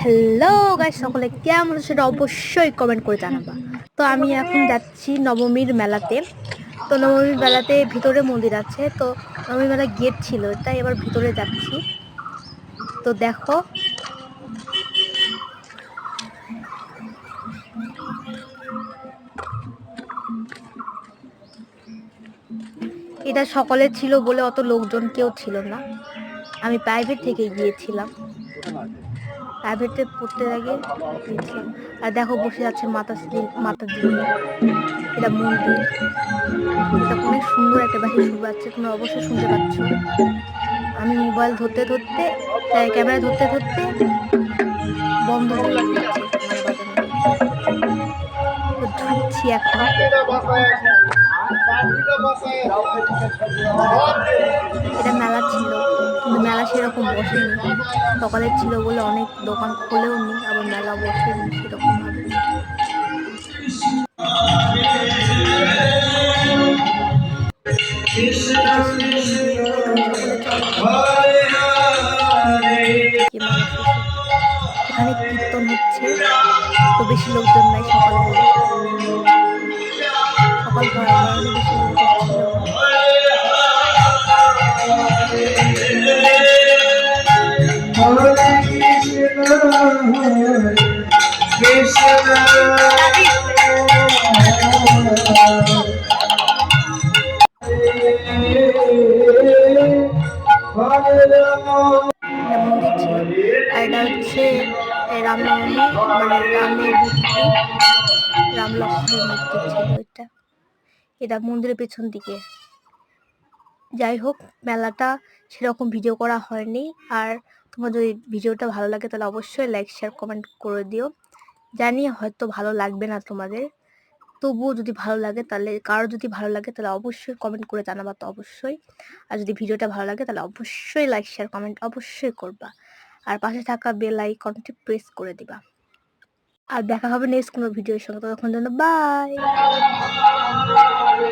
Hello guys, সকলে কেমন আছো সেটা অবশ্যই কমেন্ট করে জানাবা। তো আমি এখন যাচ্ছি নবমীর মেলাতে। তো নবমীর মেলাতে ভিতরে মন্দির আছে, তো নবমীর মেলা গেট ছিল, তাই এবার ভিতরে যাচ্ছি। তো দেখো, এটা সকালে ছিল বলে অত লোকজন কেউ ছিল না। আমি প্রাইভেট থেকে গিয়েছিলাম, প্রাইভেটে পড়তে গিয়েছিলাম। আর দেখো বসে আছে মাতাজি নিয়ে। এটা মন্দির, এটা অনেক সুন্দর একটা বাঁশি সুর বাজছে, তোমরা অবশ্যই শুনতে পাচ্ছ। আমি মোবাইল ধরতে ধরতে, ক্যামেরা ধরতে ধরতে বন্ধ হয়ে গিয়েছে মানে বাজানো। তো ঢুকছি এখন। এটা মেলা ছিল, কিন্তু মেলা সেরকম বসেনি। সকালে ছিল বলে অনেক দোকান খোলেও নি, আবার মেলা বসেনি সেরকম ভাবে। এটা শিব মন্দির, এখানে সকলে চলো মানুষ এসে। এখানে কীর্তন হচ্ছে, তো বেশি লোকজন নাই সকাল বলে, সকাল হওয়ার কারণে বেশি লোকজন ছিল মন্দির ছিল। আর এটা হচ্ছে রামনবমী, মানে রামের মূর্তি, রাম লক্ষ্মণের মূর্তি ছিল এটা। এটা মন্দিরের পেছন দিকে। যাই হোক, মেলাটা সেরকম ভিডিও করা হয়নি। আর তোমার যদি ভিডিওটা ভালো লাগে তাহলে অবশ্যই লাইক শেয়ার কমেন্ট করে দিও। জানি হয়তো ভালো লাগবে না তোমাদের, তবুও যদি ভালো লাগে তাহলে, কারো যদি ভালো লাগে তাহলে অবশ্যই কমেন্ট করে জানাবা তো অবশ্যই। আর যদি ভিডিওটা ভালো লাগে তাহলে অবশ্যই লাইক শেয়ার কমেন্ট অবশ্যই করবা। আর পাশে থাকা বেল আইকনটি প্রেস করে দিবা। আর দেখা হবে নেক্সট কোনো ভিডিওর সঙ্গে, ততক্ষণ জন্য বাই।